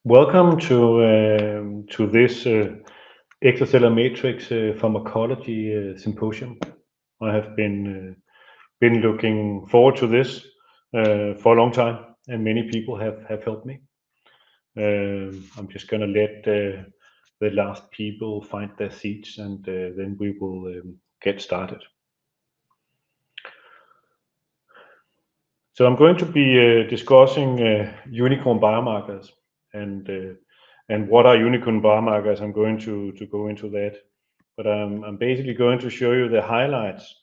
Welcome to this extracellular matrix pharmacology symposium. I have been looking forward to this for a long time, and many people have helped me. I'm just going to let the last people find their seats, and then we will get started. So I'm going to be discussing unicorn biomarkers and uh, and what are unicorn biomarkers. I'm going to go into that, but I'm basically going to show you the highlights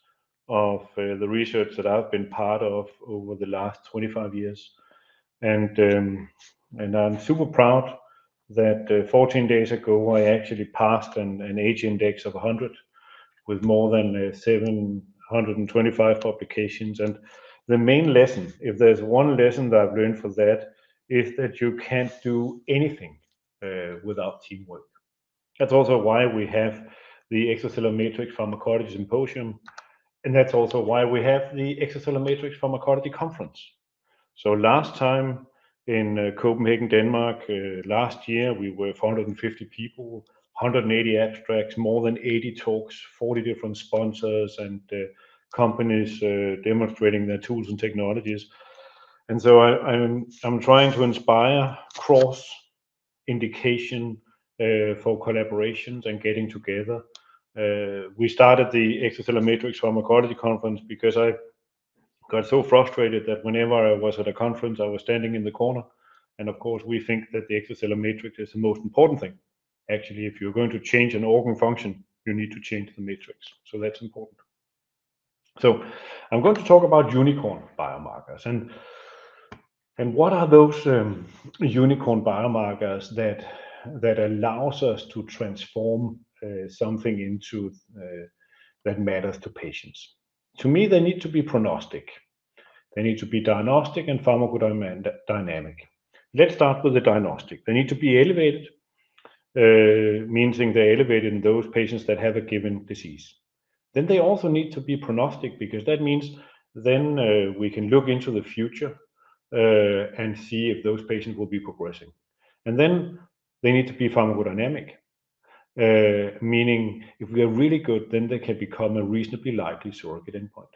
of the research that I've been part of over the last 25 years, and um, and I'm super proud that 14 days ago I actually passed an age index of 100 with more than 725 publications. And the main lesson, if there's one lesson that I've learned for that, is that you can't do anything without teamwork. That's also why we have the Extracellular Matrix Pharmacology Symposium, and that's also why we have the Extracellular Matrix Pharmacology Conference. So last time in Copenhagen, Denmark, last year we were 450 people, 180 abstracts, more than 80 talks, 40 different sponsors and companies demonstrating their tools and technologies. And so I'm trying to inspire cross indication for collaborations and getting together. We started the Extracellular Matrix Pharmacology Conference because I got so frustrated that whenever I was at a conference, I was standing in the corner. And of course, we think that the extracellular matrix is the most important thing. Actually, if you're going to change an organ function, you need to change the matrix. So that's important. So I'm going to talk about unicorn biomarkers and what are those unicorn biomarkers that allows us to transform something into that matters to patients. To me, they need to be prognostic. They need to be diagnostic and pharmacodynamic. Let's start with the diagnostic. They need to be elevated, meaning they're elevated in those patients that have a given disease. Then they also need to be prognostic because that means then we can look into the future and see if those patients will be progressing. And then they need to be pharmacodynamic, meaning if we are really good, then they can become a reasonably likely surrogate endpoint.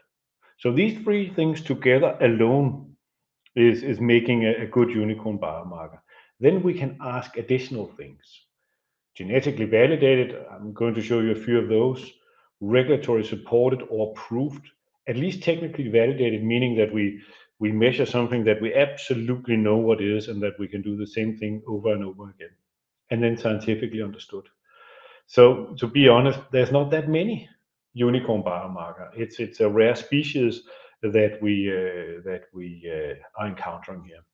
So these three things together alone is making a good unicorn biomarker. Then we can ask additional things. Genetically validated, I'm going to show you a few of those. Regulatory supported or approved, at least technically validated, meaning that we measure something that we absolutely know what is and that we can do the same thing over and over again. And then scientifically understood. So to be honest, there's not that many unicorn biomarker. It's a rare species that we are encountering here.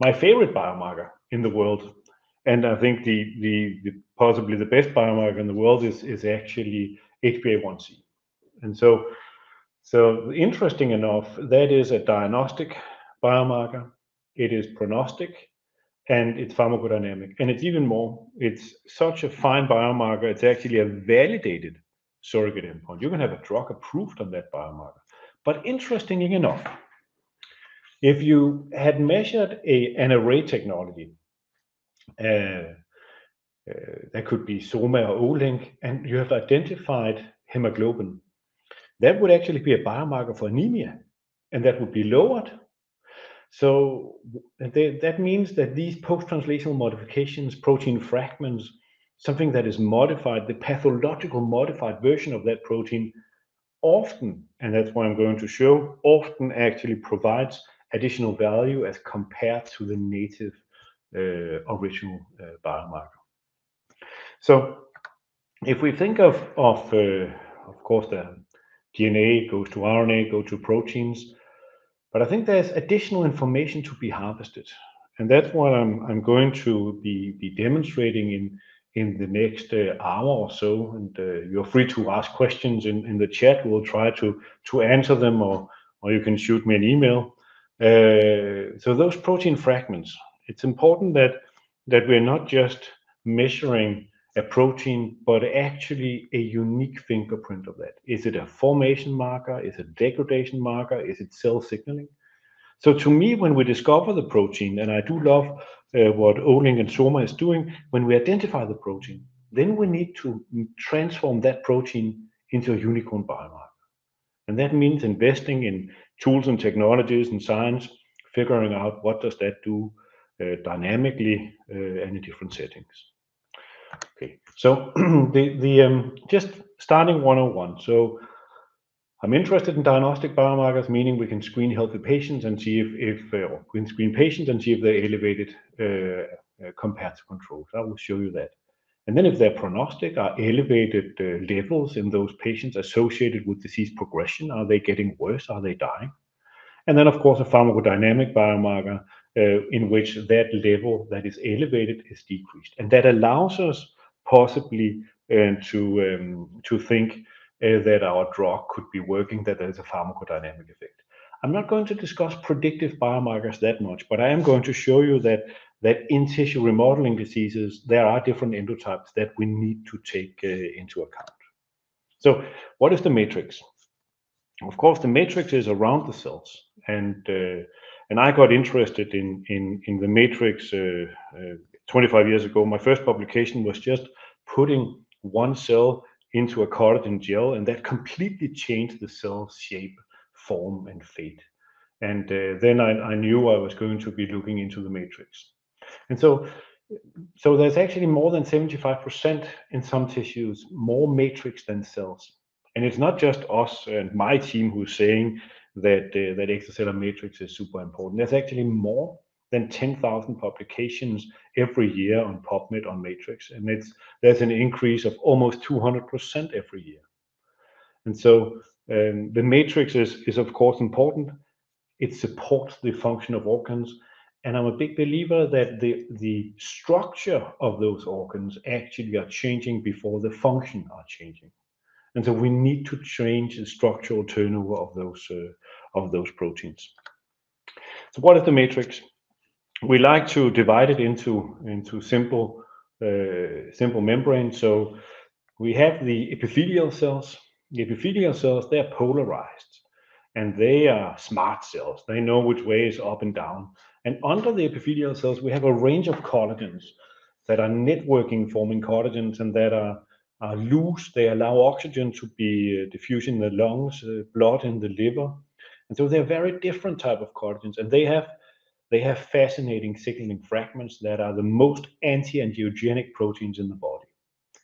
My favorite biomarker in the world, and I think the possibly the best biomarker in the world is actually HbA1c. And so interesting enough, that is a diagnostic biomarker. It is prognostic and it's pharmacodynamic. And it's even more, it's such a fine biomarker, it's actually a validated surrogate endpoint. You can have a drug approved on that biomarker. But interestingly enough, if you had measured an array technology, uh, that could be SOMA or Olink, and you have identified hemoglobin, that would actually be a biomarker for anemia, and that would be lowered. So that means that these post-translational modifications, protein fragments, something that is modified, the pathological modified version of that protein, often, and that's what I'm going to show, often actually provides additional value as compared to the native original biomarker. So if we think of course, the DNA goes to RNA, go to proteins, but I think there's additional information to be harvested, and that's what I'm going to be demonstrating in the next hour or so. And you're free to ask questions in the chat. We'll try to answer them, or you can shoot me an email. So those protein fragments, it's important that we're not just measuring a protein, but actually a unique fingerprint of that. Is it a formation marker? Is it a degradation marker? Is it cell signaling? So to me, when we discover the protein, and I do love what Olink and Soma is doing, when we identify the protein, then we need to transform that protein into a unicorn biomarker. And that means investing in tools and technologies and science, figuring out what does that do dynamically and in different settings. Okay, so just starting 101. So I'm interested in diagnostic biomarkers, meaning we can screen healthy patients and see if we can screen patients and see if they're elevated compared to controls. I will show you that. And then if their prognostic are elevated levels in those patients associated with disease progression, are they getting worse? Are they dying? And then, of course, a pharmacodynamic biomarker in which that level that is elevated is decreased. And that allows us possibly to think that our drug could be working, that there is a pharmacodynamic effect. I'm not going to discuss predictive biomarkers that much, but I am going to show you that in tissue remodeling diseases, there are different endotypes that we need to take into account. So what is the matrix? Of course, the matrix is around the cells, and I got interested in the matrix 25 years ago. My first publication was just putting one cell into a collagen gel, and that completely changed the cell's shape, form, and fate. And then I knew I was going to be looking into the matrix. And so there's actually more than 75% in some tissues, more matrix than cells. And it's not just us and my team who's saying that extracellular matrix is super important. There's actually more than 10,000 publications every year on PubMed on matrix, and there's an increase of almost 200% every year. And so the matrix is of course important. It supports the function of organs, and I'm a big believer that the structure of those organs actually are changing before the function are changing. And so we need to change the structural turnover of those proteins. So what is the matrix? We like to divide it into simple membranes. So we have the epithelial cells. The epithelial cells, they're polarized, and they are smart cells. They know which way is up and down. And under the epithelial cells, we have a range of collagens that are networking, forming collagens, and that are loose. They allow oxygen to be diffused in the lungs, blood in the liver. And so they're very different type of collagens, and they have fascinating signaling fragments that are the most anti-angiogenic proteins in the body.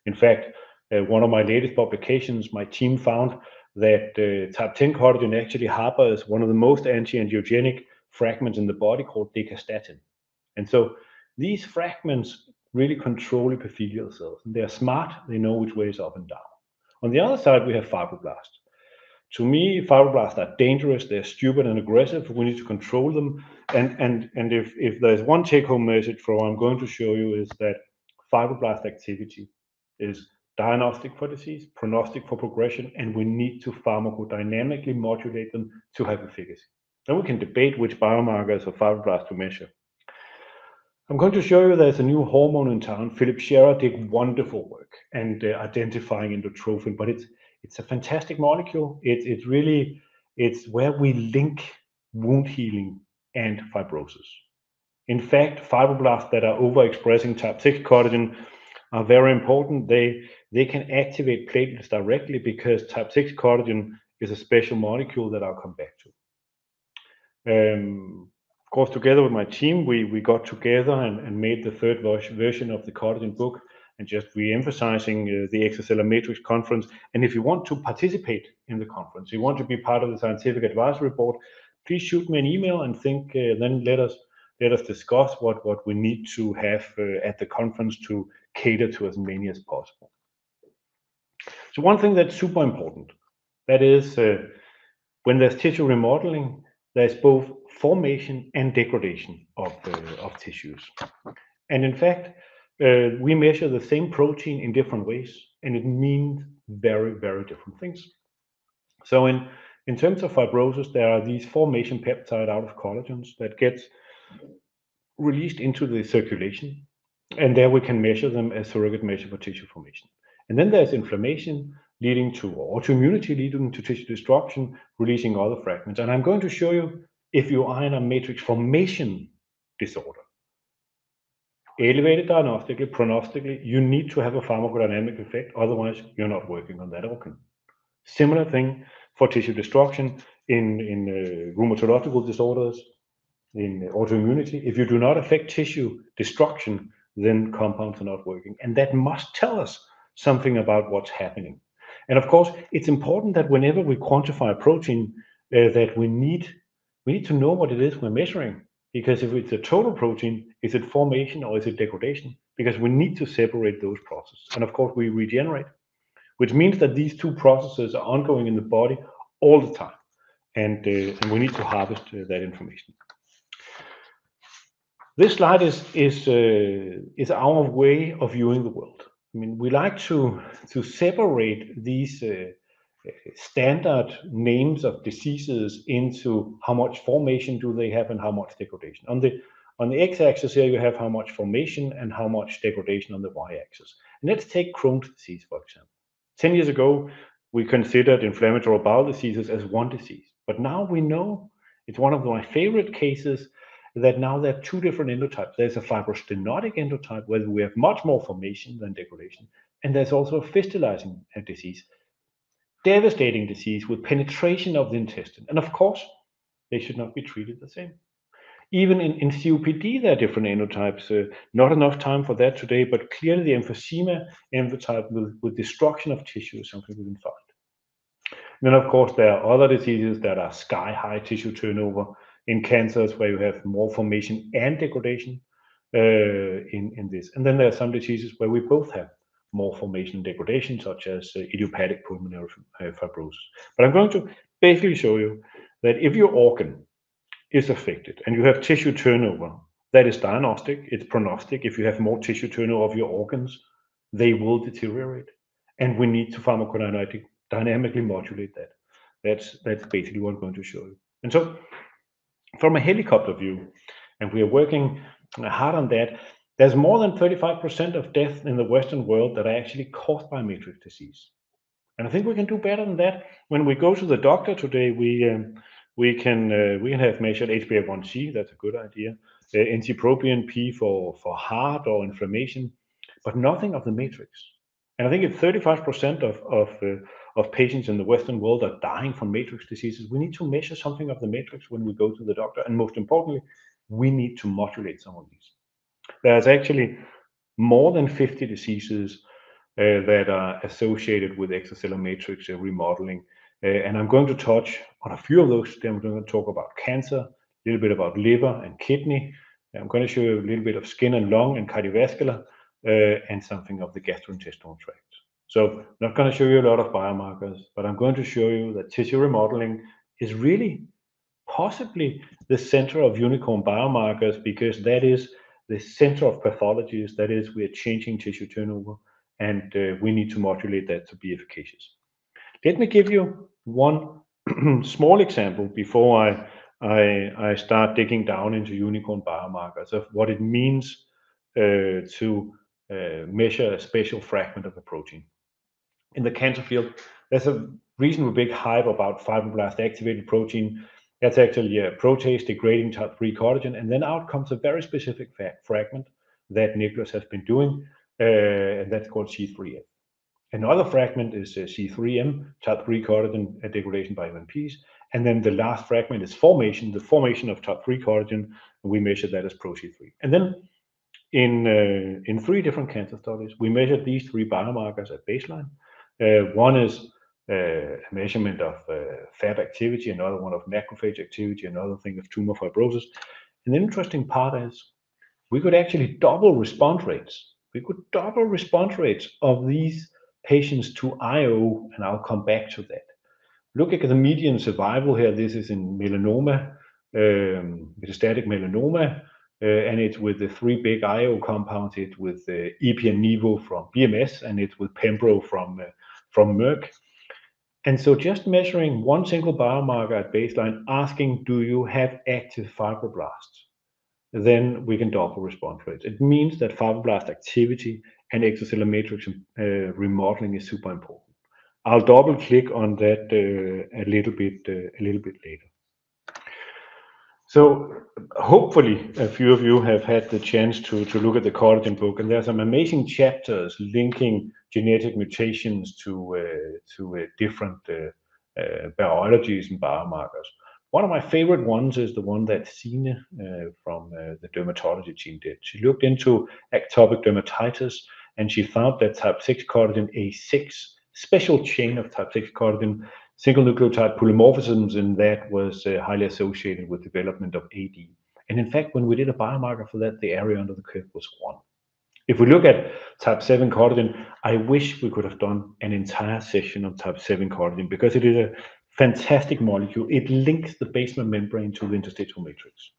In fact, one of my latest publications, my team found that type 10 collagen actually harbors one of the most anti-angiogenic fragments in the body called decastatin. And so these fragments really control epithelial cells. And they're smart, they know which way is up and down. On the other side, we have fibroblasts. To me, fibroblasts are dangerous, they're stupid and aggressive. We need to control them. And if there's one take-home message from what I'm going to show you is that fibroblast activity is diagnostic for disease, prognostic for progression, and we need to pharmacodynamically modulate them to have efficacy. Then we can debate which biomarkers of fibroblasts to measure. I'm going to show you there's a new hormone in town. Philip Scherer did wonderful work and identifying endotrophin, but it's a fantastic molecule. It's where we link wound healing and fibrosis. In fact, fibroblasts that are overexpressing type 6 collagen are very important. They can activate platelets directly because type 6 collagen is a special molecule that I'll come back to. Of course, together with my team, we got together and made the third version of the collagen book, and just re-emphasizing the Extracellular Matrix Conference. And if you want to participate in the conference, you want to be part of the scientific advisory board, please shoot me an email and then let us discuss what we need to have at the conference to cater to as many as possible. So one thing that's super important, that is when there's tissue remodeling, there's both formation and degradation of tissues. And in fact, we measure the same protein in different ways, and it means very, very different things. So in terms of fibrosis, there are these formation peptide out of collagens that gets released into the circulation, and there we can measure them as surrogate measure for tissue formation. And then there's inflammation leading to autoimmunity, leading to tissue destruction, releasing other fragments. And I'm going to show you if you are in a matrix formation disorder, elevated diagnostically, prognostically, you need to have a pharmacodynamic effect, otherwise you're not working on that organ. Similar thing for tissue destruction in rheumatological disorders, in autoimmunity. If you do not affect tissue destruction, then compounds are not working. And that must tell us something about what's happening. And of course, it's important that whenever we quantify a protein, that we need to know what it is we're measuring. Because if it's a total protein, is it formation or is it degradation? Because we need to separate those processes. And of course, we regenerate, which means that these two processes are ongoing in the body all the time. And we need to harvest that information. This slide is our way of viewing the world. I mean, we like to separate these standard names of diseases into how much formation do they have and how much degradation. On the x-axis here, you have how much formation and how much degradation on the y-axis. And let's take Crohn's disease, for example. 10 years ago, we considered inflammatory bowel diseases as one disease. But now we know, it's one of my favorite cases, that now there are two different endotypes. There's a fibrostenotic endotype where we have much more formation than degradation. And there's also a fistulizing disease, devastating disease with penetration of the intestine. And of course, they should not be treated the same. Even in COPD, there are different endotypes. Not enough time for that today, but clearly the emphysema endotype with destruction of tissue is something we can find. And then, of course, there are other diseases that are sky-high tissue turnover in cancers where you have more formation and degradation in this. And then there are some diseases where we both have more formation and degradation, such as idiopathic pulmonary fibrosis. But I'm going to basically show you that if your organ is affected and you have tissue turnover, that is diagnostic, it's prognostic. If you have more tissue turnover of your organs, they will deteriorate. And we need to pharmacodynamically modulate that. That's basically what I'm going to show you. And so from a helicopter view, and we are working hard on that, there's more than 35% of death in the Western world that are actually caused by matrix disease. And I think we can do better than that. When we go to the doctor today, we can have measured HbA1c. That's a good idea. NT-proBNP for heart or inflammation, but nothing of the matrix. And I think if 35% of patients in the Western world are dying from matrix diseases, we need to measure something of the matrix when we go to the doctor. And most importantly, we need to modulate some of these. There's actually more than 50 diseases that are associated with extracellular matrix remodeling. And I'm going to touch on a few of those. Then I'm going to talk about cancer, a little bit about liver and kidney. I'm going to show you a little bit of skin and lung and cardiovascular, and something of the gastrointestinal tract. So I'm not going to show you a lot of biomarkers, but I'm going to show you that tissue remodeling is really possibly the center of unicorn biomarkers, because that is the center of pathologies. That is, we are changing tissue turnover, and we need to modulate that to be efficacious. Let me give you one small example before I start digging down into unicorn biomarkers of what it means to measure a special fragment of a protein. In the cancer field, there's a reasonably big hype about fibroblast activated protein. That's actually a protease degrading type 3 collagen, and then out comes a very specific fragment that Nicholas has been doing, and that's called C3F. Another fragment is C3M, type 3 collagen degradation by MMPs, and then the last fragment is formation, the formation of type 3 collagen, and we measure that as ProC3. And then in 3 different cancer studies, we measured these 3 biomarkers at baseline. One is a measurement of Fab activity, another one of macrophage activity, another thing of tumor fibrosis. And the interesting part is we could actually double response rates. We could double response rates of these patients to IO, and I'll come back to that. Look at the median survival here. This is in melanoma, metastatic melanoma, and it's with the 3 big IO compounds. It's with Ipi and Nivo from BMS, and it's with Pembro from Merck. And so just measuring one single biomarker at baseline, asking, do you have active fibroblasts? Then we can double response rates. It means that fibroblast activity and extracellular matrix remodeling is super important. I'll double click on that a little bit later. So hopefully a few of you have had the chance to look at the collagen book, and there are some amazing chapters linking genetic mutations to different biologies and biomarkers. One of my favorite ones is the one that Signe from the dermatology team did. She looked into atopic dermatitis, and she found that type 6 collagen A6, special chain of type 6 collagen, single nucleotide polymorphisms in that was highly associated with development of AD. And in fact, when we did a biomarker for that, the area under the curve was 1. If we look at type 7 collagen, I wish we could have done an entire session on type 7 collagen because it is a fantastic molecule. It links the basement membrane to the interstitial matrix.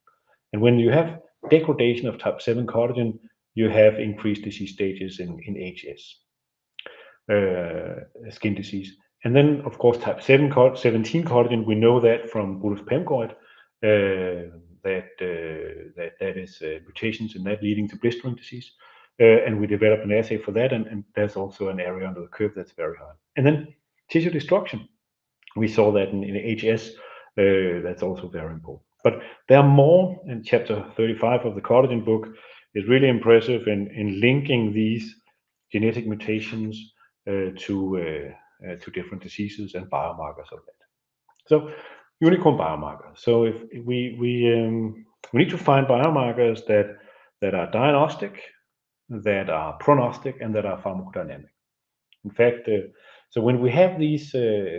And when you have degradation of type 7 collagen, you have increased disease stages in HS, skin disease. And then, of course, type 17 collagen, we know that from Rudolf Pemgoid, that is mutations in that leading to blistering disease. And we developed an assay for that, and there's also an area under the curve that's very high. And then tissue destruction, we saw that in HS, that's also very important. But there are more, in chapter 35 of the collagen book is really impressive in linking these genetic mutations to different diseases and biomarkers of that. So unicorn biomarkers. So if we need to find biomarkers that are diagnostic, that are prognostic, and that are pharmacodynamic. In fact, so when we have these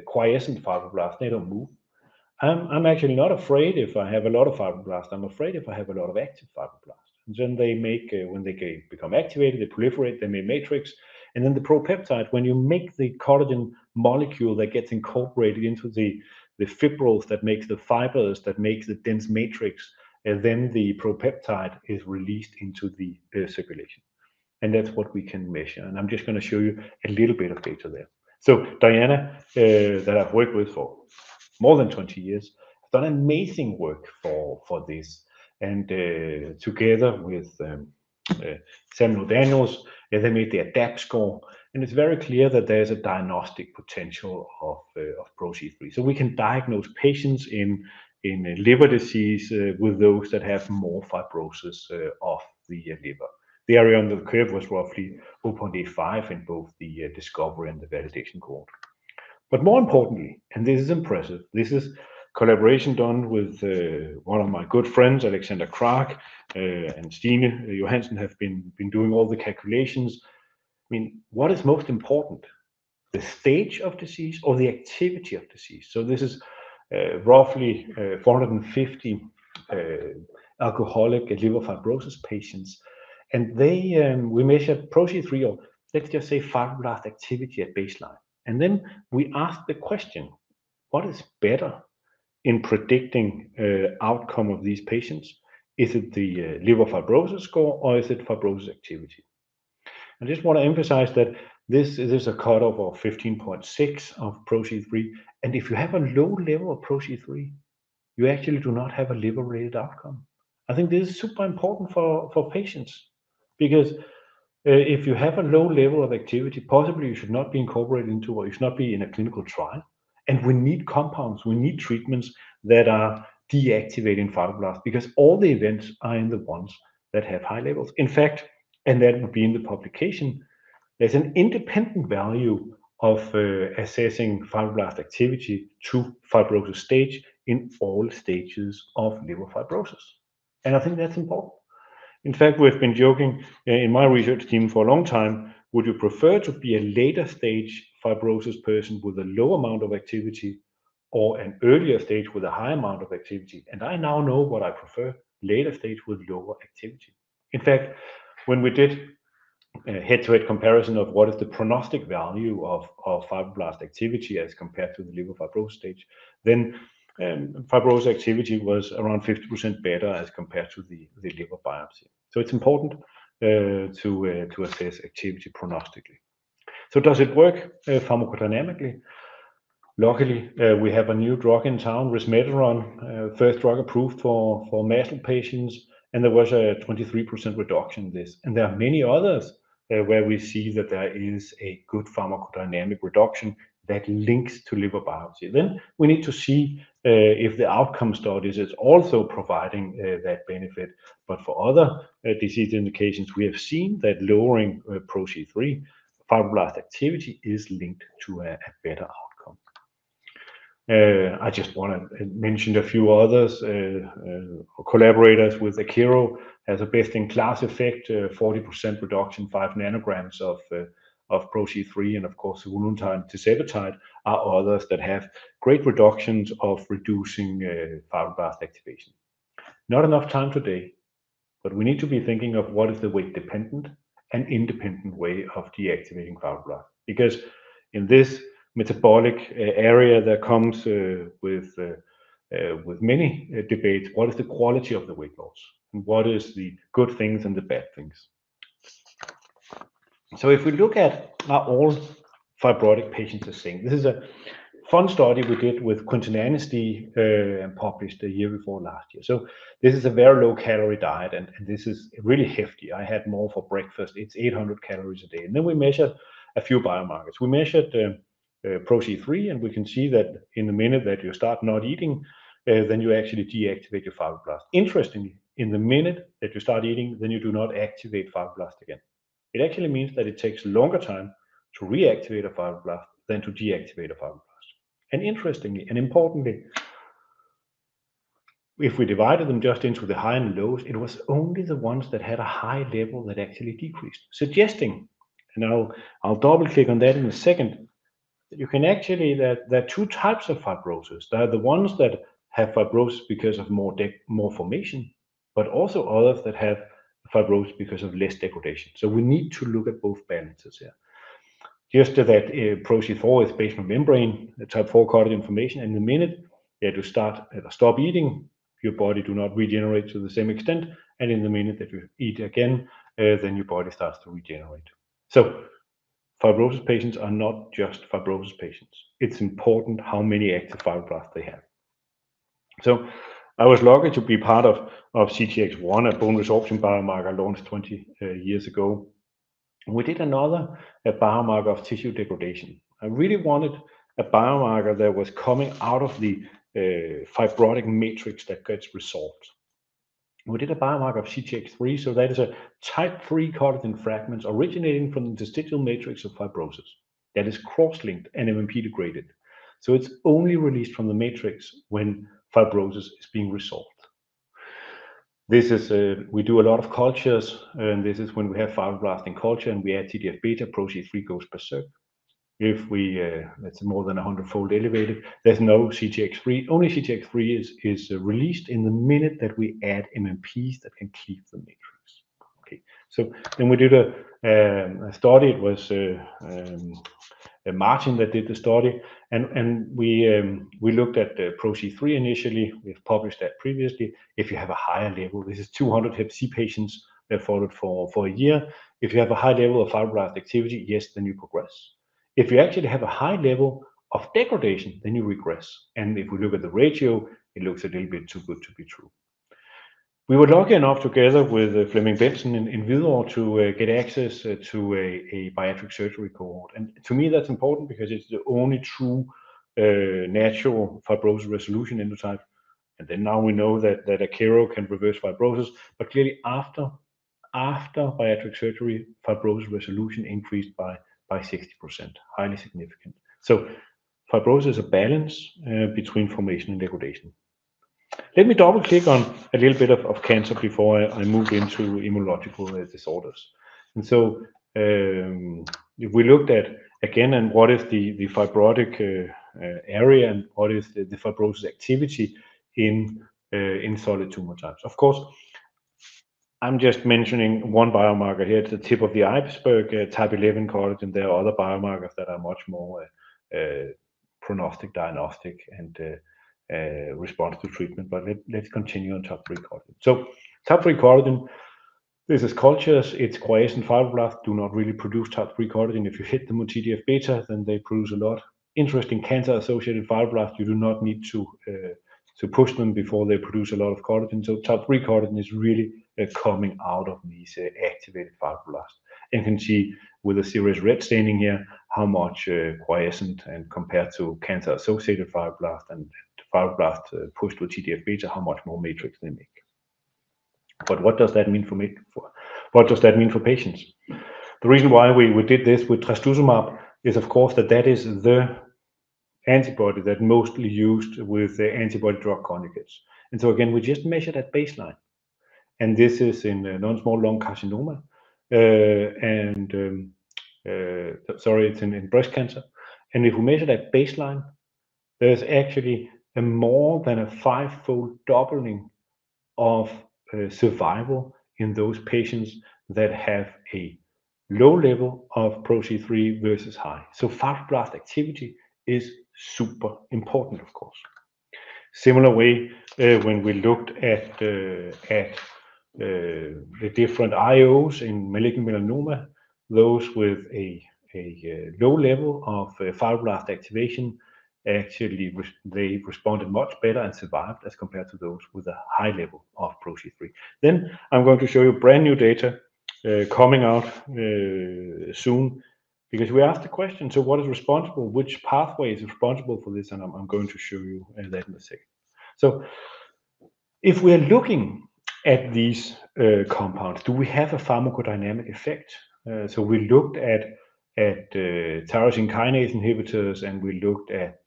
quiescent fibroblasts, they don't move. I'm actually not afraid if I have a lot of fibroblasts. I'm afraid if I have a lot of active fibroblasts. And then they make, when they become activated, they proliferate, they make matrix. And then the propeptide, when you make the collagen molecule that gets incorporated into the fibrils that makes the fibers, that makes the dense matrix, and then the propeptide is released into the circulation. And that's what we can measure. And I'm just going to show you a little bit of data there. So Diana, that I've worked with for more than 20 years, have done amazing work for this. And together with Samuel Daniels, they made the ADAPT score. And it's very clear that there's a diagnostic potential of ProC3. So we can diagnose patients in liver disease with those that have more fibrosis of the liver. The area under the curve was roughly 0.85 in both the discovery and the validation cohort. But more importantly, and this is impressive, this is collaboration done with one of my good friends, Alexander Krag, and Stine Johansen have been doing all the calculations. I mean, what is most important, the stage of disease or the activity of disease? So this is roughly 450 alcoholic liver fibrosis patients, and we measured ProC3, or let's just say fibroblast activity at baseline. And then we asked the question, what is better in predicting outcome of these patients? Is it the liver fibrosis score or is it fibrosis activity? I just want to emphasize that this is a cutoff of 15.6 of ProC3. And if you have a low level of ProC3, you actually do not have a liver-related outcome. I think this is super important for patients because if you have a low level of activity, possibly you should not be incorporated into, or you should not be in a clinical trial. And we need compounds, we need treatments that are deactivating fibroblasts because all the events are in the ones that have high levels. In fact, and that would be in the publication, there's an independent value of assessing fibroblast activity to fibrosis stage in all stages of liver fibrosis. And I think that's important. In fact, we've been joking in my research team for a long time, would you prefer to be a later stage fibrosis person with a low amount of activity or an earlier stage with a high amount of activity? And I now know what I prefer, later stage with lower activity. In fact, when we did head-to-head comparison of what is the prognostic value of fibroblast activity as compared to the liver fibrosis stage, then fibrosis activity was around 50% better as compared to the liver biopsy. So it's important to assess activity prognostically. So does it work pharmacodynamically? Luckily, we have a new drug in town, resmetirom, first drug approved for MASLD patients, and there was a 23% reduction in this. And there are many others where we see that there is a good pharmacodynamic reduction that links to liver biopsy. Then we need to see if the outcome studies is also providing that benefit. But for other disease indications, we have seen that lowering ProC3 fibroblast activity is linked to a better outcome. I just want to mention a few others. Collaborators with Akero has a best-in-class effect, 40% reduction, 5 nanograms of ProC3, and of course, Voluntyme tirzepatide are others that have great reductions of reducing fibroblast activation. Not enough time today, but we need to be thinking of what is the weight-dependent and independent way of deactivating fibroblast, because in this metabolic area that comes with many debates, what is the quality of the weight loss and what is the good things and the bad things. So if we look at are all fibrotic patients the same, this is a fun study we did with Quentin Anstey and published the year before last year. So this is a very low calorie diet, and this is really hefty. I had more for breakfast. It's 800 calories a day. And then we measured a few biomarkers. We measured ProC3, and we can see that in the minute that you start not eating, then you actually deactivate your fibroblast. Interestingly, in the minute that you start eating, then you do not activate fibroblast again. It actually means that it takes longer time to reactivate a fibroblast than to deactivate a fibroblast. And interestingly and importantly, if we divided them just into the high and lows, it was only the ones that had a high level that actually decreased, suggesting, and I'll double click on that in a second, that you can actually, there are two types of fibrosis. There are the ones that have fibrosis because of more formation, but also others that have fibrosis because of less degradation. So we need to look at both balances here. Just that ProC4 is based on membrane, type 4 collagen formation, and the minute that you stop eating, your body do not regenerate to the same extent, and in the minute that you eat again, then your body starts to regenerate. So fibrosis patients are not just fibrosis patients. It's important how many active fibroblasts they have. So I was lucky to be part of CTX1, a bone resorption biomarker launched 20 years ago. We did another biomarker of tissue degradation. I really wanted a biomarker that was coming out of the fibrotic matrix that gets resolved. We did a biomarker of CTX3, so that is a type 3 collagen fragments originating from the interstitial matrix of fibrosis that is cross-linked and MMP degraded. So it's only released from the matrix when fibrosis is being resolved. This is, we do a lot of cultures, and this is when we have fibroblast in culture and we add TGF-beta, ProC3 goes berserk. If we, that's more than 100-fold elevated, there's no CTX3. Only CTX3 is released in the minute that we add MMPs that can cleave the matrix. Okay, so then we did a study. It was Martin that did the study, and we looked at ProC3 initially. We've published that previously. If you have a higher level, this is 200 Hep C patients that followed for a year. If you have a high level of fibroblast activity, yes, then you progress. If you actually have a high level of degradation, then you regress. And if we look at the ratio, it looks a little bit too good to be true. We were lucky enough together with Flemming Bentzen in Hvidovre to get access to a bariatric surgery cohort. And to me, that's important because it's the only true natural fibrosis resolution endotype. And then now we know that Akero can reverse fibrosis, but clearly after bariatric surgery, fibrosis resolution increased by 60%, highly significant. So fibrosis is a balance between formation and degradation. Let me double click on a little bit of cancer before I move into immunological disorders. And so if we looked at again and what is the fibrotic area and what is the fibrosis activity in solid tumor types. Of course, I'm just mentioning one biomarker here. It's the tip of the iceberg, type 11 collagen. There are other biomarkers that are much more prognostic, diagnostic, and response to treatment. But let's continue on type 3 collagen. So type 3 collagen, this is cultures. It's quiescent fibroblasts do not really produce type 3 collagen. If you hit them with TGF-beta, then they produce a lot. Interesting cancer-associated fibroblasts, you do not need to push them before they produce a lot of collagen. So type 3 collagen is really coming out of these activated fibroblasts. And you can see with a serious red staining here how much quiescent and compared to cancer-associated fibroblasts and fibroblast pushed with TGF-beta, how much more matrix they make. But what does that mean for patients? The reason why we did this with trastuzumab is, of course, that is the antibody that mostly used with the antibody drug conjugates. And so again, we just measured at baseline. And this is in non-small lung carcinoma, it's in breast cancer. And if we measure at baseline, there's actually more than a 5-fold doubling of survival in those patients that have a low level of ProC3 versus high. So fibroblast activity is super important, of course. Similar way, when we looked at the different IOs in malignant melanoma, those with a low level of fibroblast activation, actually they responded much better and survived as compared to those with a high level of ProC3. Then I'm going to show you brand new data coming out soon, because we asked the question, so what is responsible? Which pathway is responsible for this? And I'm going to show you that in a second. So if we're looking at these compounds, do we have a pharmacodynamic effect? So we looked at tyrosine kinase inhibitors, and we looked at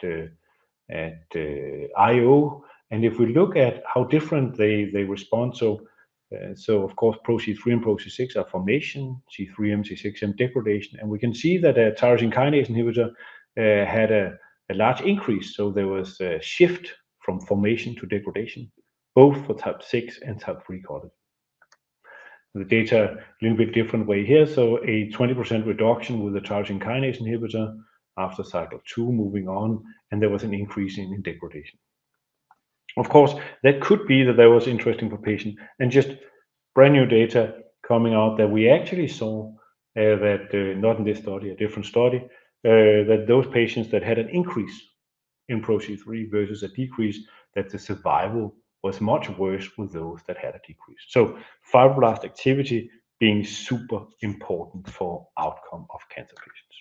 IO. And if we look at how different they respond, so of course ProC3 and ProC6 are formation, C3m, C6m degradation, and we can see that a tyrosine kinase inhibitor had a large increase. So there was a shift from formation to degradation, both for type 6 and type 3 collagen. The data a little bit different way here. So a 20% reduction with the tyrosine kinase inhibitor after cycle 2, moving on, and there was an increase in degradation. Of course, that could be that was interesting for patients, and just brand new data coming out that we actually saw that not in this study, a different study, that those patients that had an increase in ProC3 versus a decrease, that the survival was much worse with those that had a decrease. So fibroblast activity being super important for outcome of cancer patients.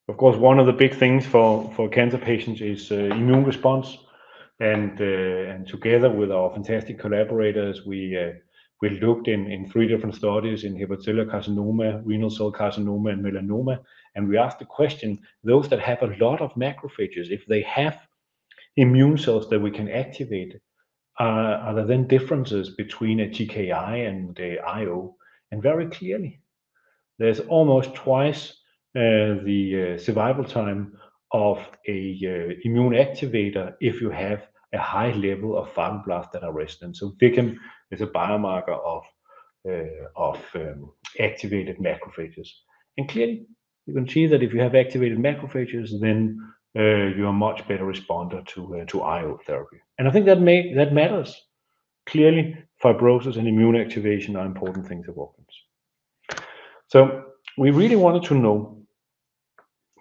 Of course, one of the big things for cancer patients is immune response. And together with our fantastic collaborators, we looked in 3 different studies in hepatocellular carcinoma, renal cell carcinoma, and melanoma. And we asked the question, those that have a lot of macrophages, if they have immune cells that we can activate, are there then differences between a TKI and a IO? And very clearly, there's almost twice the survival time of a immune activator if you have a high level of fibroblasts that are resident. So VICM is a biomarker of activated macrophages. And clearly, you can see that if you have activated macrophages, then you're a much better responder to IO therapy. And I think that matters. Clearly, fibrosis and immune activation are important things of organs. So we really wanted to know,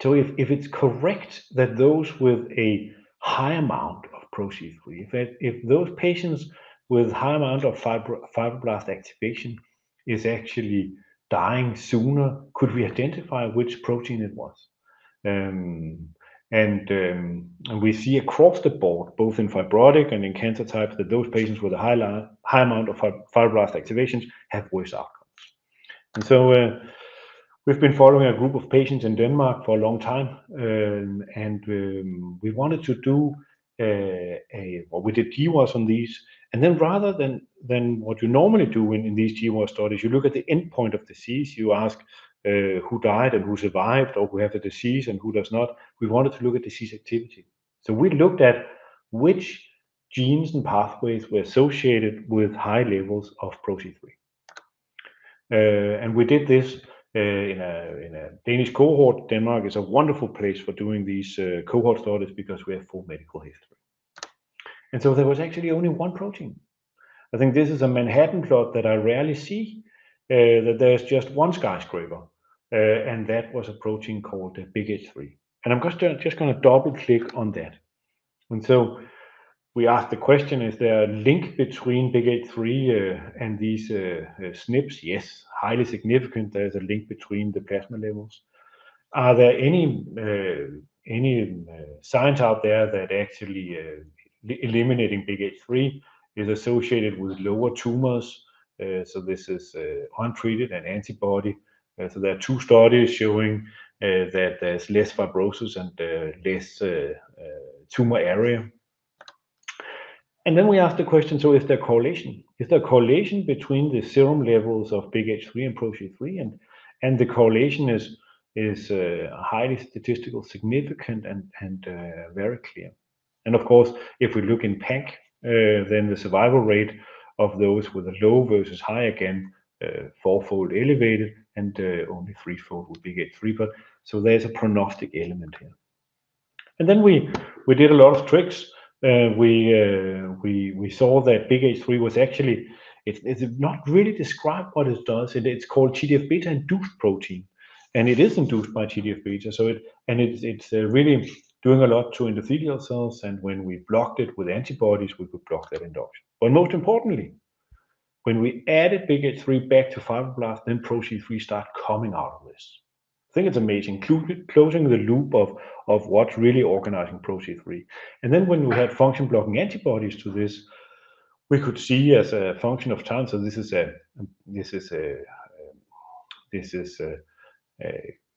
so if it's correct that those with a high amount of ProC3, if those patients with high amount of fibroblast activation is actually dying sooner, could we identify which protein it was? And we see across the board, both in fibrotic and in cancer types, that those patients with a high amount of fibroblast activations have worse outcomes. And so we've been following a group of patients in Denmark for a long time, and we wanted to do we did GWAS on these, and then rather than what you normally do in these GWAS studies, you look at the endpoint of disease. You ask who died and who survived, or who have the disease and who does not. We wanted to look at disease activity. So we looked at which genes and pathways were associated with high levels of ProC3. And we did this in a Danish cohort. Denmark is a wonderful place for doing these cohort studies because we have full medical history. And so there was actually only one protein. I think this is a Manhattan plot that I rarely see, that there's just one skyscraper, and that was a protein called BIGH3. And I'm just going to double click on that. And so we asked the question, is there a link between BIGH3 and these SNPs? Yes, highly significant. There's a link between the plasma levels. Are there any science out there that actually eliminating BH3 is associated with lower tumors. So this is untreated and antibody. So there are 2 studies showing that there's less fibrosis and less tumor area. And then we ask the question, so is there correlation? Is there correlation between the serum levels of BH3 and ProC3? And the correlation is highly statistical significant and very clear. And of course, if we look in PANC, then the survival rate of those with a low versus high, again, 4-fold elevated and only 3-fold with BH3. But so there's a prognostic element here. And then we did a lot of tricks. We saw that BH3 was actually, it's not really described what it does. It's called TGF-beta induced protein, and it is induced by TGF-beta. So it's really doing a lot to endothelial cells, and when we blocked it with antibodies, we could block that induction. But most importantly, when we added BH3 back to fibroblasts, then ProC3 started coming out of this. I think it's amazing, closing the loop of what's really organizing ProC3. And then when we had function blocking antibodies to this, we could see as a function of time. So this is a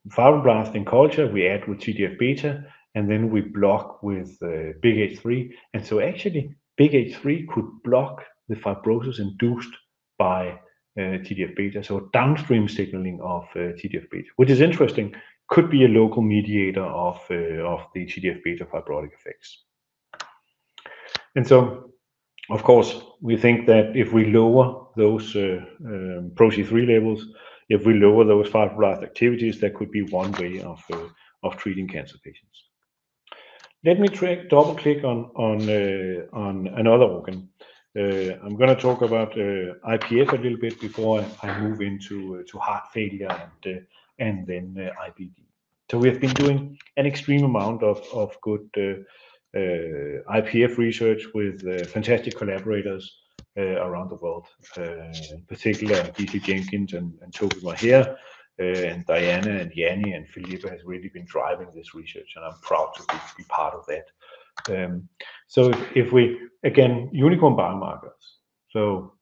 fibroblast in culture. We add with TGF-beta, and then we block with BH3. And so actually, BH3 could block the fibrosis induced by TGF-beta, so downstream signaling of TGF-beta, which is interesting, could be a local mediator of the TGF-beta fibrotic effects. And so, of course, we think that if we lower those ProC3 levels, if we lower those fibroblast activities, that could be one way of treating cancer patients. Let me double click on another organ. I'm going to talk about IPF a little bit before I move into heart failure and then IBD. So we have been doing an extreme amount of good IPF research with fantastic collaborators around the world, in particular Gisli Jenkins and Toby Maher, and Diana and Yanni and Philippa has really been driving this research, and I'm proud to be part of that. So if we, again, unicorn biomarkers, so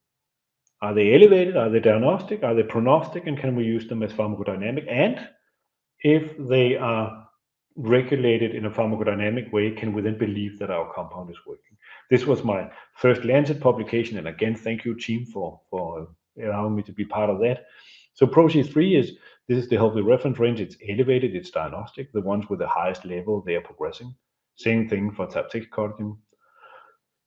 are they elevated, are they diagnostic, are they prognostic, and can we use them as pharmacodynamic? And if they are regulated in a pharmacodynamic way, can we then believe that our compound is working? This was my first Lancet publication, and again, thank you, team, for allowing me to be part of that. So ProC3 this is the healthy reference range. It's elevated, it's diagnostic. The ones with the highest level, they are progressing. Same thing for type 6 collagen.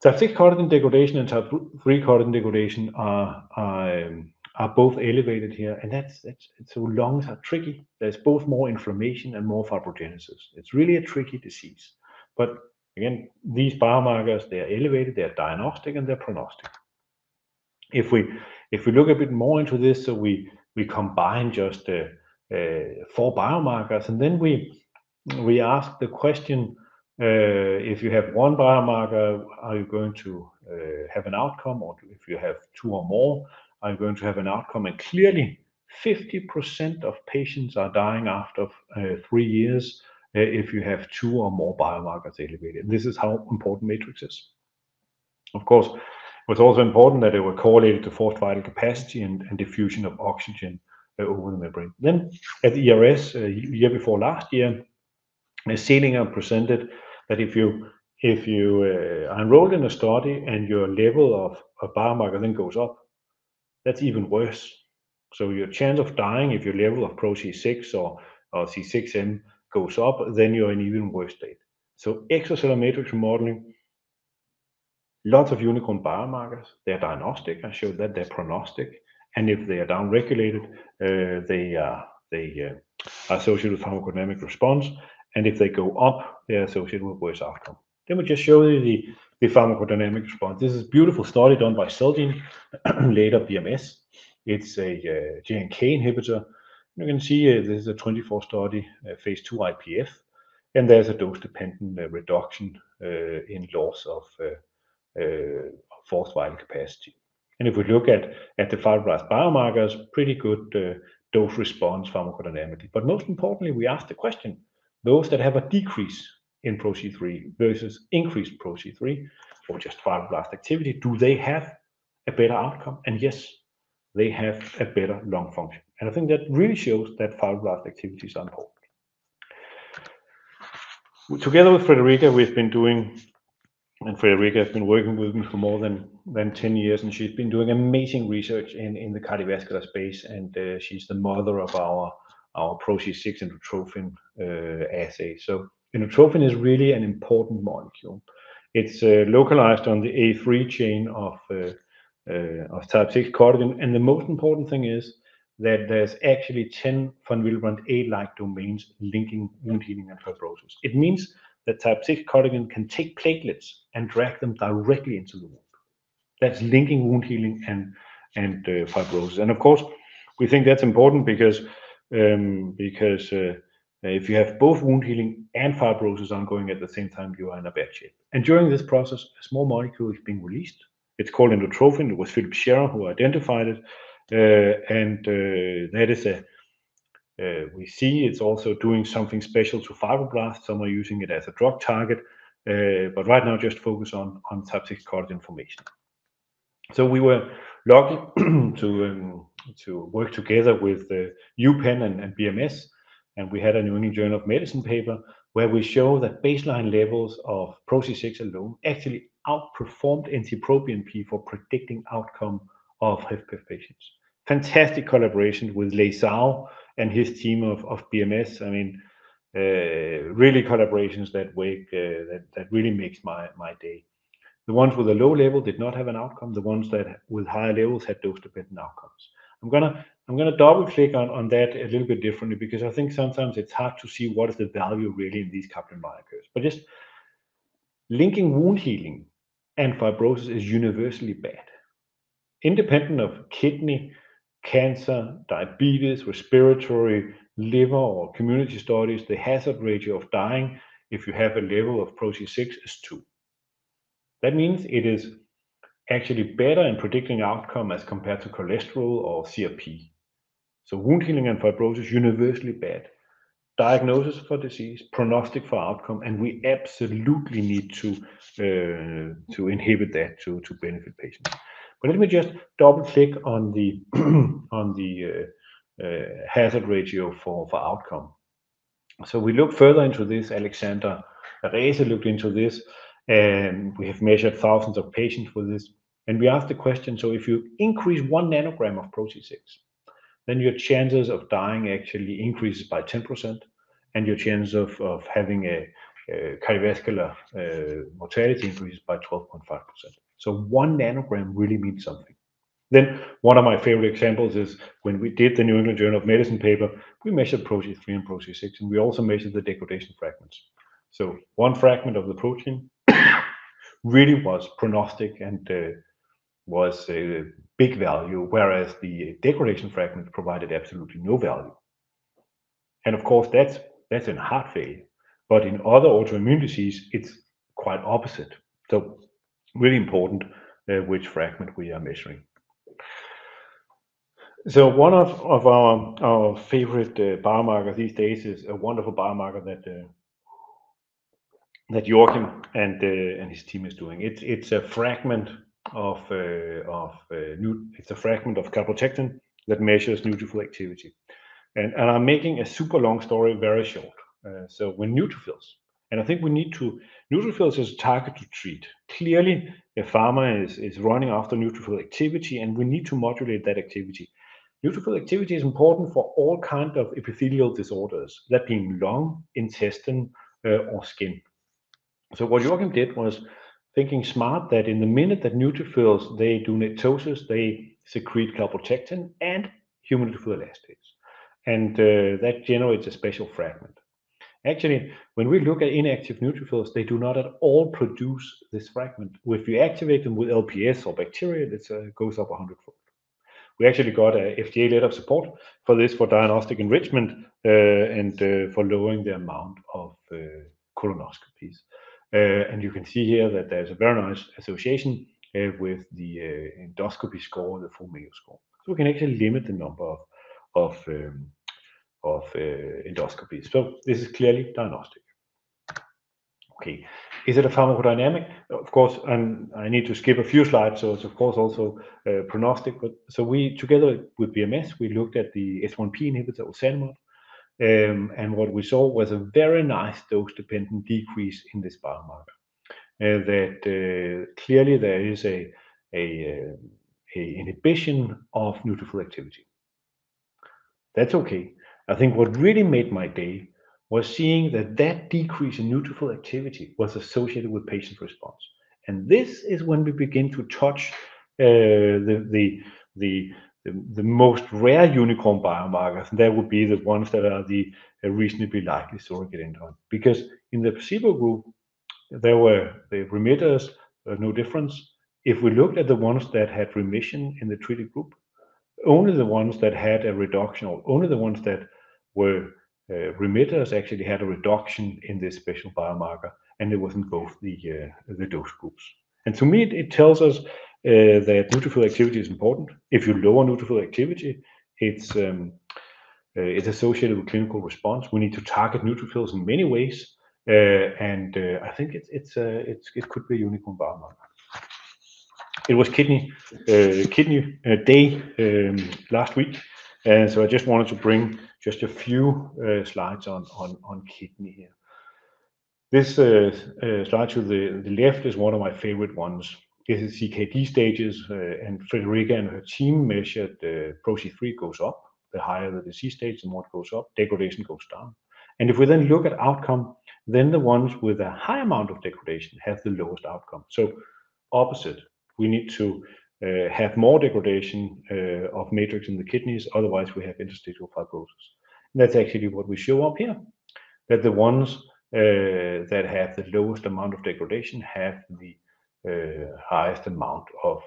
Type 6 collagen degradation and type 3 collagen degradation are both elevated here, and that's so lungs are tricky. There's both more inflammation and more fibrogenesis. It's really a tricky disease. But again, these biomarkers, they are elevated, they are diagnostic, and they're prognostic. If we look a bit more into this, so we combine just 4 biomarkers, and then we ask the question, if you have one biomarker, are you going to have an outcome? Or if you have 2 or more, are you going to have an outcome? And clearly, 50% of patients are dying after 3 years if you have 2 or more biomarkers elevated. This is how important matrix is. Of course, it was also important that they were correlated to forced vital capacity and diffusion of oxygen over the membrane. Then at the ERS, year before last year, Selinger presented that if you are enrolled in a study and your level of a biomarker then goes up, that's even worse. So your chance of dying, if your level of ProC6 or C6M goes up, then you're in even worse state. So extracellular matrix remodeling, lots of unicorn biomarkers. They're diagnostic. I showed that they're prognostic, and if they are downregulated, they are associated with pharmacodynamic response. And if they go up, they're associated with worse outcome. Then we just show you the pharmacodynamic response. This is a beautiful study done by Celgene, later BMS. It's a JNK inhibitor. You can see this is a 24 study, phase 2 IPF, and there's a dose-dependent reduction in loss of forced vital capacity. And if we look at the fibroblast biomarkers, pretty good dose response pharmacodynamically. But most importantly, we asked the question, those that have a decrease in ProC3 versus increased ProC3 or just fibroblast activity, do they have a better outcome? And yes, they have a better lung function. And I think that really shows that fibroblast activities are important. Together with Frederica, we've been doing, and Frederica has been working with me for more than 10 years, and she's been doing amazing research in the cardiovascular space, and she's the mother of our ProC6 indutrophin assay. So indutrophin is really an important molecule. It's localized on the A3 chain of type 6 collagen, and the most important thing is that there's actually 10 von Willebrand A-like domains linking wound healing and fibrosis. It means that type 6 collagen can take platelets and drag them directly into the wound. That's linking wound healing and fibrosis. And of course, we think that's important because if you have both wound healing and fibrosis ongoing at the same time, you are in a bad shape. And during this process, a small molecule is being released. It's called indutrophin. It was Philip Scherer who identified it. That is we see it's also doing something special to fibroblasts. Some are using it as a drug target, but right now just focus on type 6 collagen formation. So we were lucky to work together with UPenn and BMS, and we had a New England Journal of Medicine paper where we show that baseline levels of ProC6 alone actually outperformed NT-proBNP for predicting outcome of HFpEF patients. Fantastic collaboration with Lei Zhao and his team of BMS. I mean, really collaborations that really makes my day. The ones with a low level did not have an outcome. The ones that with higher levels had dose-dependent outcomes. I'm gonna double click on that a little bit differently because I think sometimes it's hard to see what is the value really in these Kaplan-Meier curves. But just linking wound healing and fibrosis is universally bad, independent of kidney cancer, diabetes, respiratory, liver, or community studies. The hazard ratio of dying if you have a level of ProC6 is 2. That means it is actually better in predicting outcome as compared to cholesterol or CRP. So wound healing and fibrosis universally bad. Diagnosis for disease, prognostic for outcome, and we absolutely need to inhibit that to benefit patients. But let me just double click on the hazard ratio for outcome. So we look further into this. Alexander Reyes looked into this, and we have measured thousands of patients with this. And we asked the question, so if you increase 1 nanogram of ProC6, then your chances of dying actually increases by 10%, and your chance of having a cardiovascular mortality increases by 12.5%. So 1 nanogram really means something. Then one of my favorite examples is when we did the New England Journal of Medicine paper, we measured ProC3 and ProC6, and we also measured the degradation fragments. So one fragment of the protein really was prognostic and was a big value, whereas the degradation fragment provided absolutely no value. And of course, that's in heart failure, but in other autoimmune disease, it's quite opposite. So really important which fragment we are measuring. So one of our favorite biomarkers these days is a wonderful biomarker that Joachim and his team is doing. It's a fragment of calprotectin that measures neutrophil activity. And I'm making a super long story very short. So when neutrophils, and I think neutrophils is a target to treat. Clearly, a pharma is running after neutrophil activity, and we need to modulate that activity. Neutrophil activity is important for all kinds of epithelial disorders, that being lung, intestine, or skin. So what Joachim did was thinking smart that in the minute that neutrophils, they do netosis, they secrete calprotectin and human neutrophil elastase. And that generates a special fragment. Actually, when we look at inactive neutrophils, they do not at all produce this fragment. If you activate them with LPS or bacteria, it goes up 100-fold. We actually got a FDA letter of support for this for diagnostic enrichment and for lowering the amount of colonoscopies. And you can see here that there's a very nice association with the endoscopy score, the full Mayo score. So we can actually limit the number of endoscopy. So this is clearly diagnostic. Okay, is it a pharmacodynamic? Of course, and I need to skip a few slides, so it's of course also prognostic. But so we, together with BMS, we looked at the S1P inhibitor ozanimod, and what we saw was a very nice dose-dependent decrease in this biomarker. That clearly there is a inhibition of neutrophil activity. That's okay. I think what really made my day was seeing that that decrease in neutrophil activity was associated with patient response. And this is when we begin to touch the most rare unicorn biomarkers, and that would be the ones that are the reasonably likely surrogate endpoint. Because in the placebo group, there were the remitters, no difference. If we looked at the ones that had remission in the treated group, only the ones that had a reduction, or only the ones that were remitters actually had a reduction in this special biomarker, and it was in both the dose groups. And to me, it tells us that neutrophil activity is important. If you lower neutrophil activity, it's associated with clinical response. We need to target neutrophils in many ways, and I think it could be a unicorn biomarker. It was kidney day last week, and so I just wanted to bring just a few slides on kidney here. This slide to the left is one of my favorite ones. This is CKD stages, and Frederica and her team measured PRO-C3 goes up. The higher the disease stage, the more it goes up, degradation goes down. And if we then look at outcome, then the ones with a high amount of degradation have the lowest outcome. So opposite, we need to have more degradation of matrix in the kidneys, otherwise we have interstitial fibrosis. And that's actually what we show up here, that the ones that have the lowest amount of degradation have the highest amount of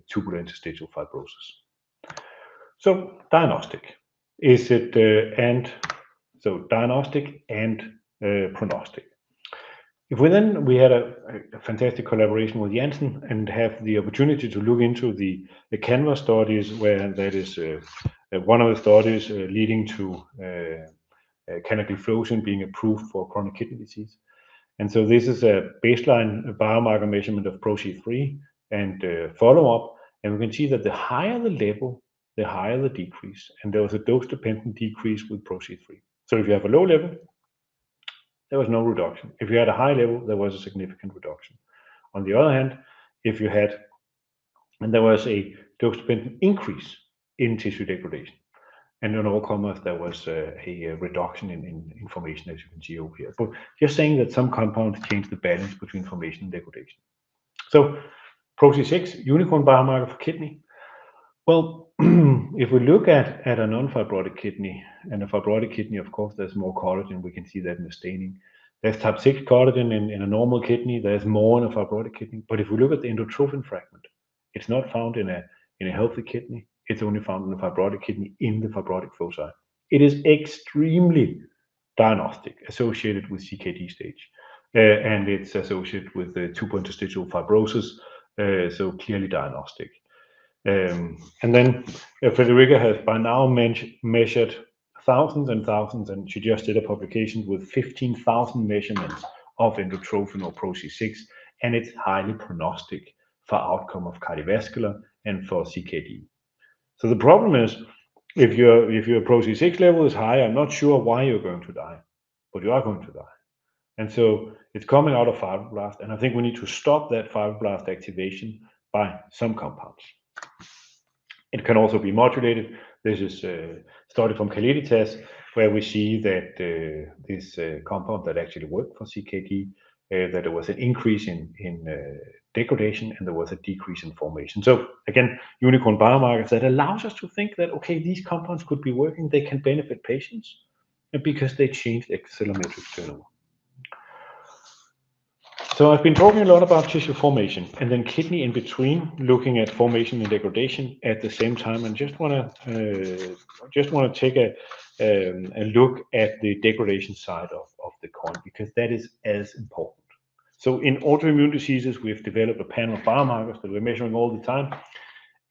tubular interstitial fibrosis. So diagnostic, is it diagnostic and prognostic. If we had a fantastic collaboration with Janssen and have the opportunity to look into the CANVAS studies, where that is one of the studies leading to canagliflozin being approved for chronic kidney disease. And so this is a baseline biomarker measurement of PRO-C3 and follow-up, and we can see that the higher the level, the higher the decrease, and there was a dose-dependent decrease with PRO-C3. So if you have a low level, there was no reduction. If you had a high level, there was a significant reduction. On the other hand, if you had, and there was a dose-dependent increase in tissue degradation. And in all comers, there was a reduction in inflammation, as you can see over here. But just saying that some compounds change the balance between inflammation and degradation. So PRO-C6, unicorn biomarker for kidney. Well, if we look at a non-fibrotic kidney, and a fibrotic kidney, of course, there's more collagen. We can see that in the staining. There's type 6 collagen in a normal kidney. There's more in a fibrotic kidney. But if we look at the endotrophin fragment, it's not found in a healthy kidney. It's only found in the fibrotic kidney in the fibrotic foci. It is extremely diagnostic, associated with CKD stage, and it's associated with the tubular-interstitial fibrosis, so clearly diagnostic. And then Frederica has by now measured thousands and thousands, and she just did a publication with 15,000 measurements of endotrophin or PRO-C6, and it's highly prognostic for outcome of cardiovascular and for CKD. So the problem is, if your PRO-C6 level is high, I'm not sure why you're going to die, but you are going to die. And so it's coming out of fibroblast, and I think we need to stop that fibroblast activation by some compounds. It can also be modulated. This is a study from Calliditas, where we see that this compound that actually worked for CKD, that there was an increase in degradation and there was a decrease in formation. So again, unicorn biomarkers that allows us to think that, okay, these compounds could be working, they can benefit patients, and because they change extracellular matrix turnover. So I've been talking a lot about tissue formation and then kidney in between, looking at formation and degradation at the same time, and just want to take a look at the degradation side of the coin, because that is as important. So in autoimmune diseases, we've developed a panel of biomarkers that we're measuring all the time,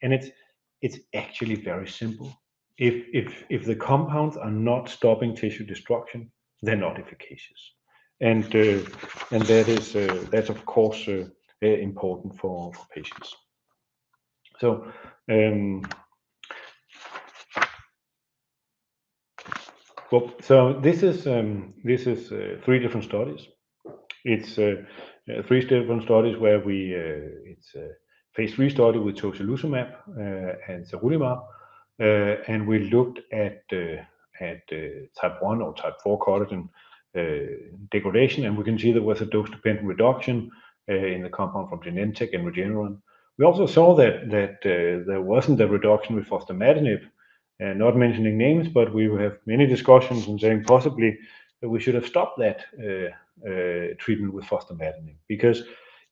and it's actually very simple. if the compounds are not stopping tissue destruction, they're not efficacious. And that's of course important for patients. So this is 3 different studies. It's 3 different studies where it's a phase 3 study with tocilizumab and sarilumab, and we looked at type 1 or type 4 collagen degradation, and we can see there was a dose-dependent reduction in the compound from Genentech and Regeneron. We also saw that there wasn't a reduction with fostamatinib, not mentioning names, but we have many discussions and saying possibly that we should have stopped that treatment with fostamatinib, because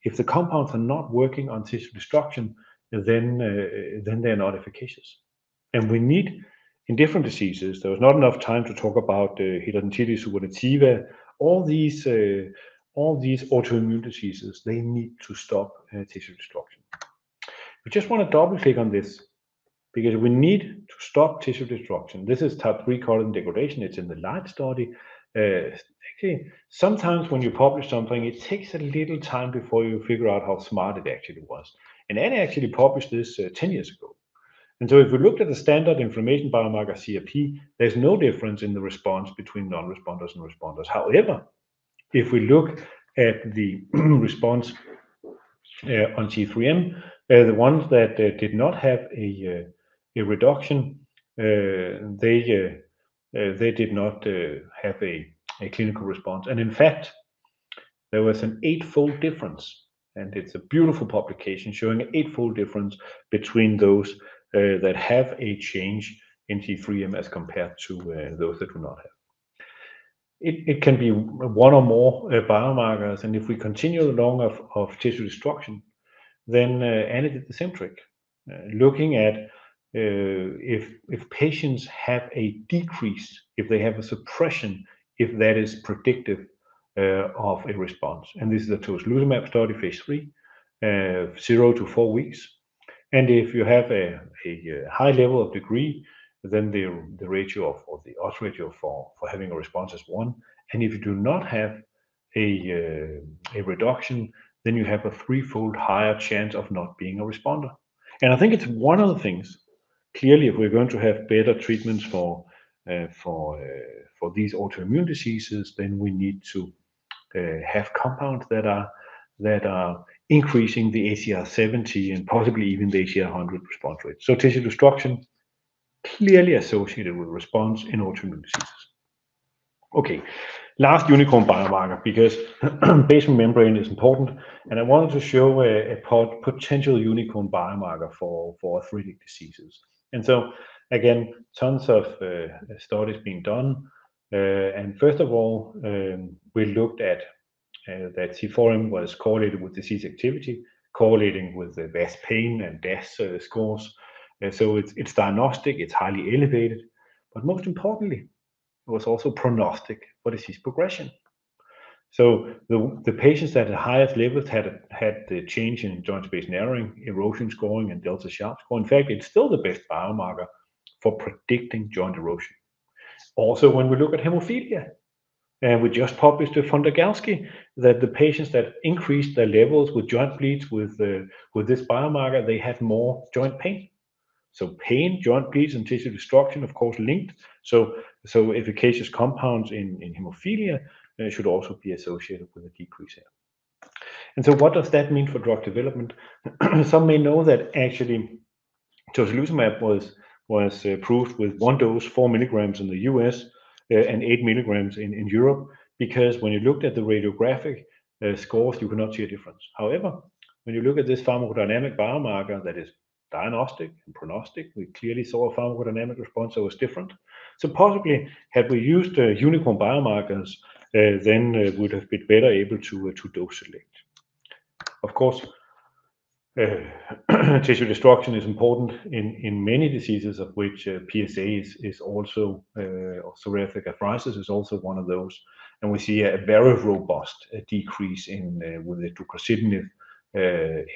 if the compounds are not working on tissue destruction, then they're not efficacious. And we need, in different diseases, there was not enough time to talk about hidradenitis suppurativa, all these autoimmune diseases, they need to stop tissue destruction. We just want to double click on this, because we need to stop tissue destruction. This is type 3 collagen degradation. It's in the LIGHT study. Actually, sometimes when you publish something, it takes a little time before you figure out how smart it actually was. And Anne actually published this 10 years ago. And so if we looked at the standard inflammation biomarker CRP, there's no difference in the response between non-responders and responders. However, if we look at the response on T3M, the ones that did not have a reduction, they did not have a clinical response. And in fact, there was an 8-fold difference, and it's a beautiful publication showing an 8-fold difference between those that have a change in T3M as compared to those that do not have. It can be one or more biomarkers, and if we continue along of tissue destruction, then Anne did the same trick, looking at if patients have a decrease, if they have a suppression, if that is predictive of a response. And this is a tocilizumab study, phase 3, 0 to 4 weeks. And if you have a high level of degree, then the ratio or the odds ratio for having a response is 1. And if you do not have a reduction, then you have a 3-fold higher chance of not being a responder. And I think it's one of the things, clearly, if we're going to have better treatments for these autoimmune diseases, then we need to have compounds that are increasing the ACR70 and possibly even the ACR100 response rate. So tissue destruction clearly associated with response in autoimmune diseases. Okay, last unicorn biomarker, because basement membrane is important, and I wanted to show a potential unicorn biomarker for arthritic diseases. And so again, tons of studies being done. And first of all, we looked at that C4M was correlated with disease activity, correlating with the VAS pain and DAS scores. So it's diagnostic, it's highly elevated, but most importantly, it was also prognostic for disease progression. So the patients at the highest levels had the change in joint space narrowing, erosion scoring, and delta sharp score. In fact, it's still the best biomarker for predicting joint erosion. Also, when we look at hemophilia, and we just published with von der Galski that the patients that increased their levels with joint bleeds with this biomarker, they had more joint pain. So pain, joint bleeds, and tissue destruction, of course, linked. So efficacious compounds in hemophilia should also be associated with a decrease here. And so what does that mean for drug development? Some may know that actually tocilizumab was approved with 1 dose, 4 milligrams in the US, and 8 milligrams in Europe, because when you looked at the radiographic scores, you cannot see a difference. However, when you look at this pharmacodynamic biomarker that is diagnostic and prognostic, we clearly saw a pharmacodynamic response that was different. So possibly, had we used unicorn biomarkers, then would have been better able to dose select. Of course, tissue destruction is important in many diseases, of which PSA is also, or psoriatic arthritis is also one of those. And we see a very robust decrease with the deucravacitinib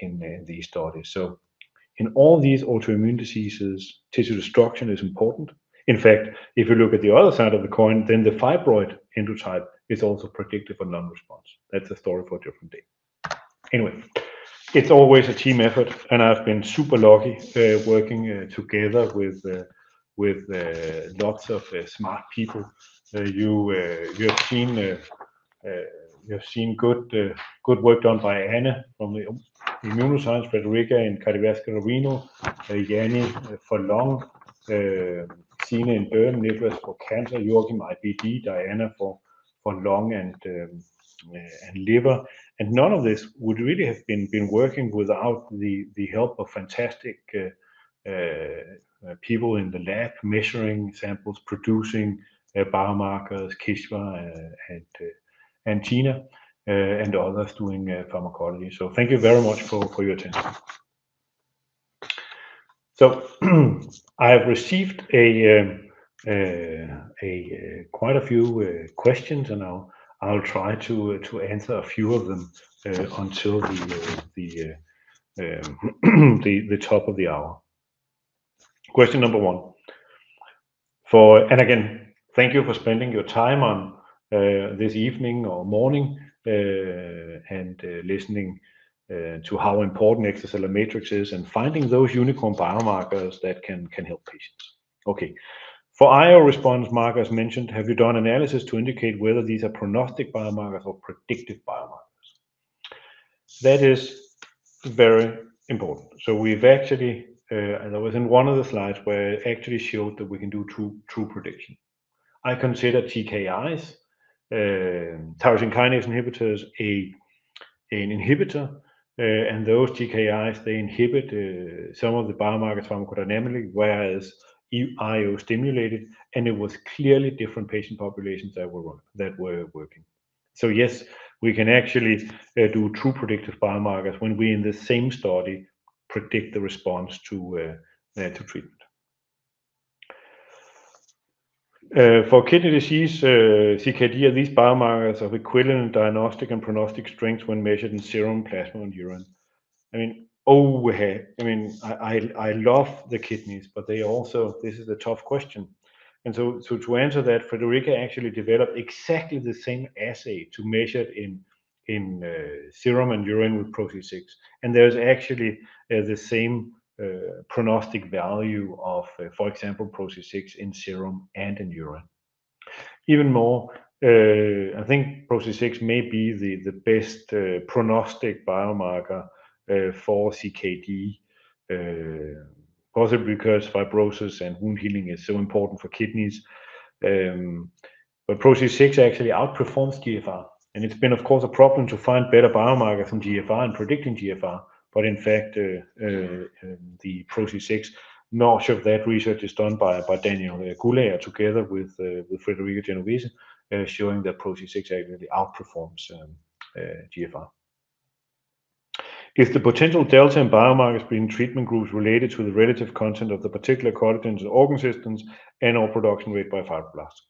in these studies. So in all these autoimmune diseases, tissue destruction is important. In fact, if you look at the other side of the coin, then the fibroid endotype is also predictive of non-response. That's a story for a different day. Anyway, it's always a team effort, and I've been super lucky working together with lots of smart people. You have seen good work done by Anna from the immunoscience, Frederica in cardiovascular renal, Yanni for lung, Sina in derm, Nicholas for cancer, Joachim IBD, Diana for lung and liver. And none of this would really have been working without the help of fantastic people in the lab, measuring samples, producing biomarkers, Kishva and Tina, and others doing pharmacology. So thank you very much for your attention. So I have received quite a few questions, and I'll try to answer a few of them until the top of the hour. Question number one. And again, thank you for spending your time on this evening or morning and listening to how important extracellular matrix is and finding those unicorn biomarkers that can help patients. Okay. For IO response markers mentioned, have you done analysis to indicate whether these are prognostic biomarkers or predictive biomarkers? That is very important. So we've actually, and I was in one of the slides where I actually showed that we can do true prediction. I consider TKIs, tyrosine kinase inhibitors, an inhibitor, and those TKIs, they inhibit some of the biomarkers pharmacodynamically, whereas IO stimulated, and it was clearly different patient populations that were working. So yes, we can actually do true predictive biomarkers when we in the same study predict the response to treatment. For kidney disease, CKD, are these biomarkers of equivalent diagnostic and prognostic strength when measured in serum, plasma, and urine? I mean, I love the kidneys, but this is a tough question. And so to answer that, Frederica actually developed exactly the same assay to measure it in serum and urine with PRO-C6. And there's actually the same prognostic value of, for example, PRO-C6 in serum and in urine. Even more, I think PRO-C6 may be the best prognostic biomarker for CKD, possibly because fibrosis and wound healing is so important for kidneys. But PRO-C6 actually outperforms GFR. And it's been, of course, a problem to find better biomarkers than GFR and predicting GFR. But in fact, the PRO-C6, much of that research is done by Daniel Gulayer together with Frederica Genovese, showing that PRO-C6 actually outperforms GFR. Is the potential delta in biomarkers between treatment groups related to the relative content of the particular collagens in organ systems and/or production rate by fibroblasts?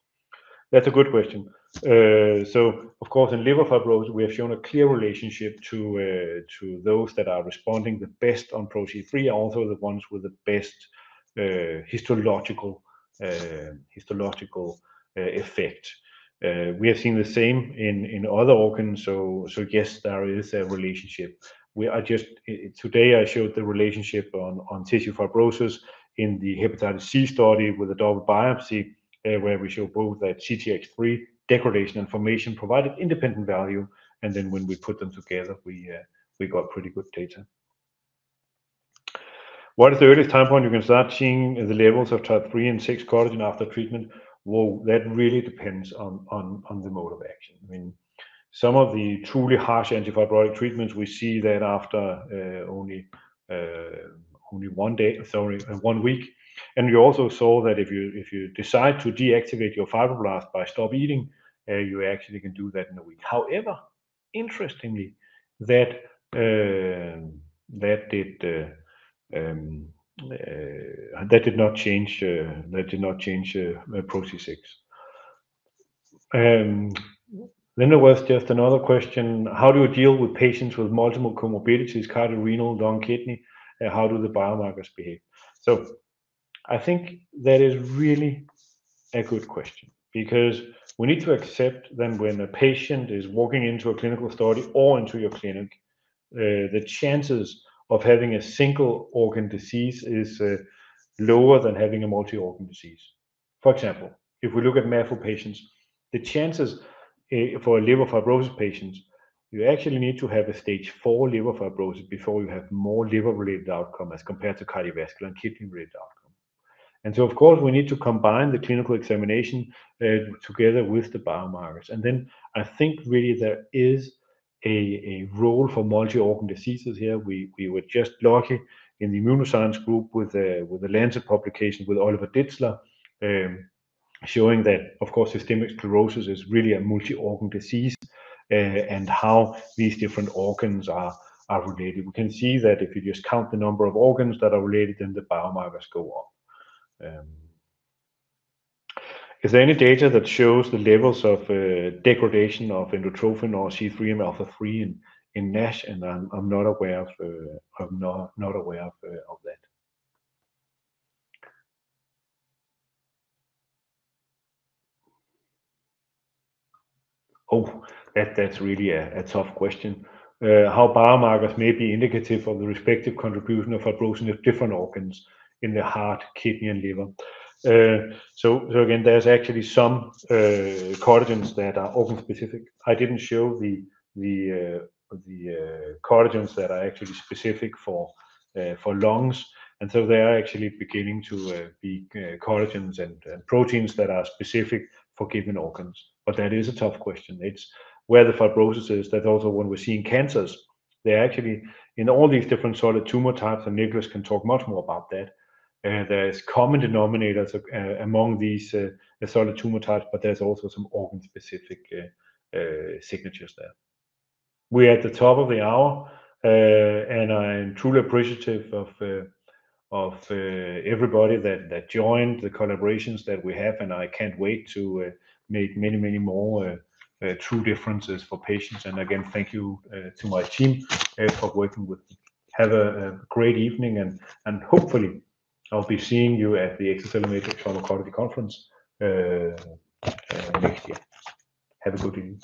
That's a good question. So, of course, in liver fibrosis, we have shown a clear relationship to those that are responding the best on PRO-C3, also the ones with the best histological effect. We have seen the same in other organs, so yes, there is a relationship. Today I showed the relationship on tissue fibrosis in the hepatitis C study with a double biopsy, where we show both that CTX3 degradation and formation provided independent value, and then when we put them together, we got pretty good data. What is the earliest time point you can start seeing the levels of type 3 and 6 collagen after treatment? Well, that really depends on the mode of action. I mean, some of the truly harsh antifibrotic treatments, we see that after only 1 week. And you also saw that if you decide to deactivate your fibroblast by stop eating, you actually can do that in a week. However, interestingly, that did not change PRO-C6. Then there was just another question: how do you deal with patients with multiple comorbidities, cardiorenal, lung, kidney? How do the biomarkers behave? So I think that is really a good question, because we need to accept that when a patient is walking into a clinical study or into your clinic, the chances of having a single organ disease is lower than having a multi-organ disease. For example, if we look at MAFO patients, the chances for a liver fibrosis patient, you actually need to have a stage 4 liver fibrosis before you have more liver-related outcome as compared to cardiovascular and kidney-related outcome. And so, of course, we need to combine the clinical examination together with the biomarkers. And then I think really there is a role for multi-organ diseases here. We were just lucky in the immunoscience group with the Lancet publication with Oliver Ditzler, showing that, of course, systemic sclerosis is really a multi-organ disease, and how these different organs are related. We can see that if you just count the number of organs that are related, then the biomarkers go up. Is there any data that shows the levels of degradation of endotrophin or C3 and alpha 3 in NASH? And I'm not aware of that. Oh, that's really a tough question. How biomarkers may be indicative of the respective contribution of fibrosis of different organs in the heart, kidney, and liver. So again, there's actually some collagens that are organ specific. I didn't show the collagens that are actually specific for lungs, and so they are actually beginning to be collagens and proteins that are specific for given organs. But that is a tough question. It's where the fibrosis is. That's also when we're seeing cancers. They're actually in all these different solid tumor types, and Nicholas can talk much more about that. There's common denominators among these solid tumor types, but there's also some organ-specific signatures there. We're at the top of the hour, and I'm truly appreciative of everybody that joined the collaborations that we have, and I can't wait to make many more true differences for patients. And again, thank you to my team for working with me. Have a great evening, and hopefully I'll be seeing you at the Extracellular Matrix Pharmacology Conference next year. Have a good evening.